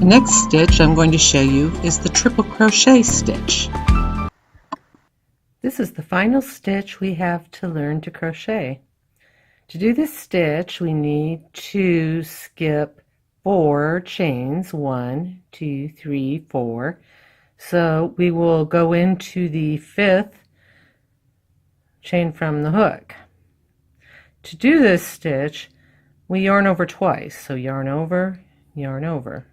Next stitch I'm going to show you is the triple crochet stitch. This is the final stitch we have to learn to crochet. To do this stitch we need to skip 4 chains, 1, 2, 3, 4. So we will go into the 5th chain from the hook. To do this stitch we yarn over twice, so yarn over, yarn over.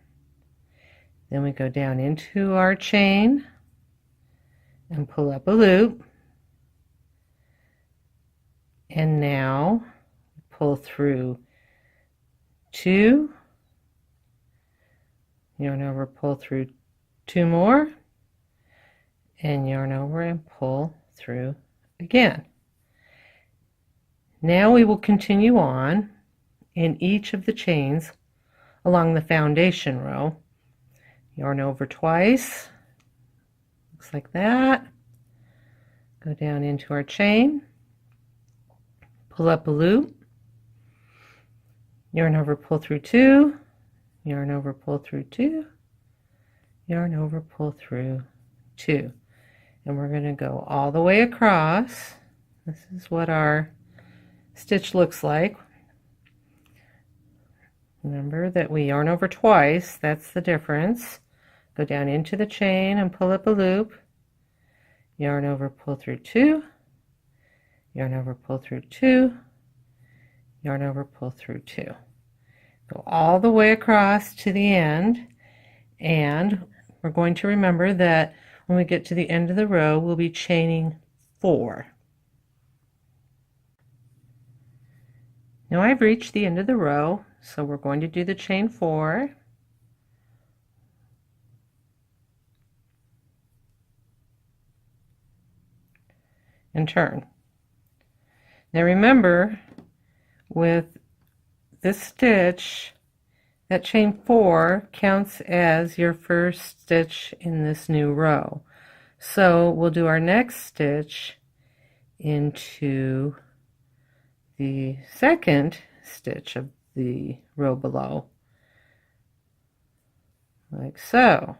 Then we go down into our chain and pull up a loop, and now pull through 2, yarn over, pull through 2 more, and yarn over and pull through again. Now we will continue on in each of the chains along the foundation row. Yarn over twice, looks like that. Go down into our chain, pull up a loop, yarn over, pull through 2, yarn over, pull through 2, yarn over, pull through 2. And we're going to go all the way across. This is what our stitch looks like. Remember that we yarn over twice, that's the difference. Go down into the chain and pull up a loop, yarn over, pull through 2, yarn over, pull through 2, yarn over, pull through 2. Go all the way across to the end, and we're going to remember that when we get to the end of the row we'll be chaining 4. Now I've reached the end of the row, so we're going to do the chain 4. And turn. Now remember, with this stitch, that chain 4 counts as your first stitch in this new row. So we'll do our next stitch into the second stitch of the row below, like so.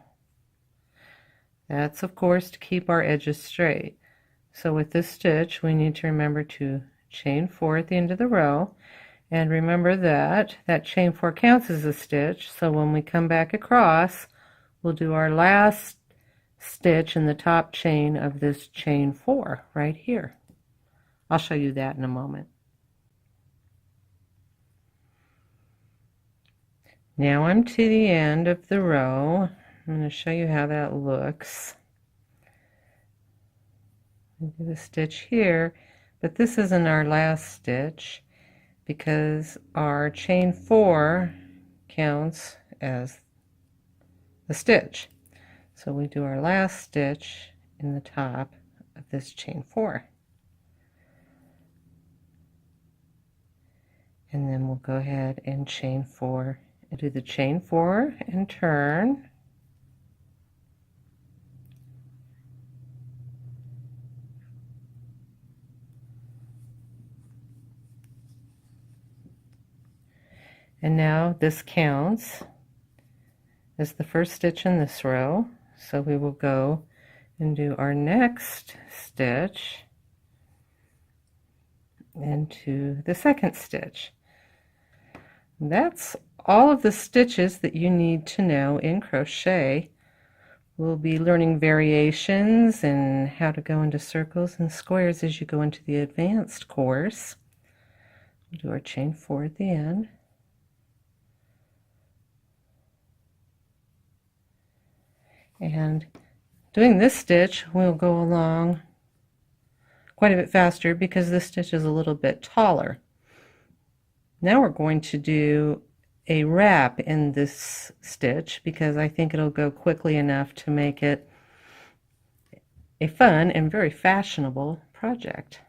That's of course to keep our edges straight. So with this stitch we need to remember to chain 4 at the end of the row, and remember that that chain 4 counts as a stitch, so when we come back across we'll do our last stitch in the top chain of this chain 4 right here. I'll show you that in a moment. Now I'm to the end of the row. I'm going to show you how that looks. I'll do the stitch here, but this isn't our last stitch because our chain 4 counts as the stitch. So we do our last stitch in the top of this chain 4. And then we'll go ahead and chain 4 and do the chain 4 and turn. And now this counts as the first stitch in this row, so we will go and do our next stitch into the second stitch. And that's all of the stitches that you need to know in crochet. We'll be learning variations and how to go into circles and squares as you go into the advanced course. We'll do our chain 4 at the end. And doing this stitch we'll go along quite a bit faster because this stitch is a little bit taller. Now we're going to do a wrap in this stitch because I think it'll go quickly enough to make it a fun and very fashionable project.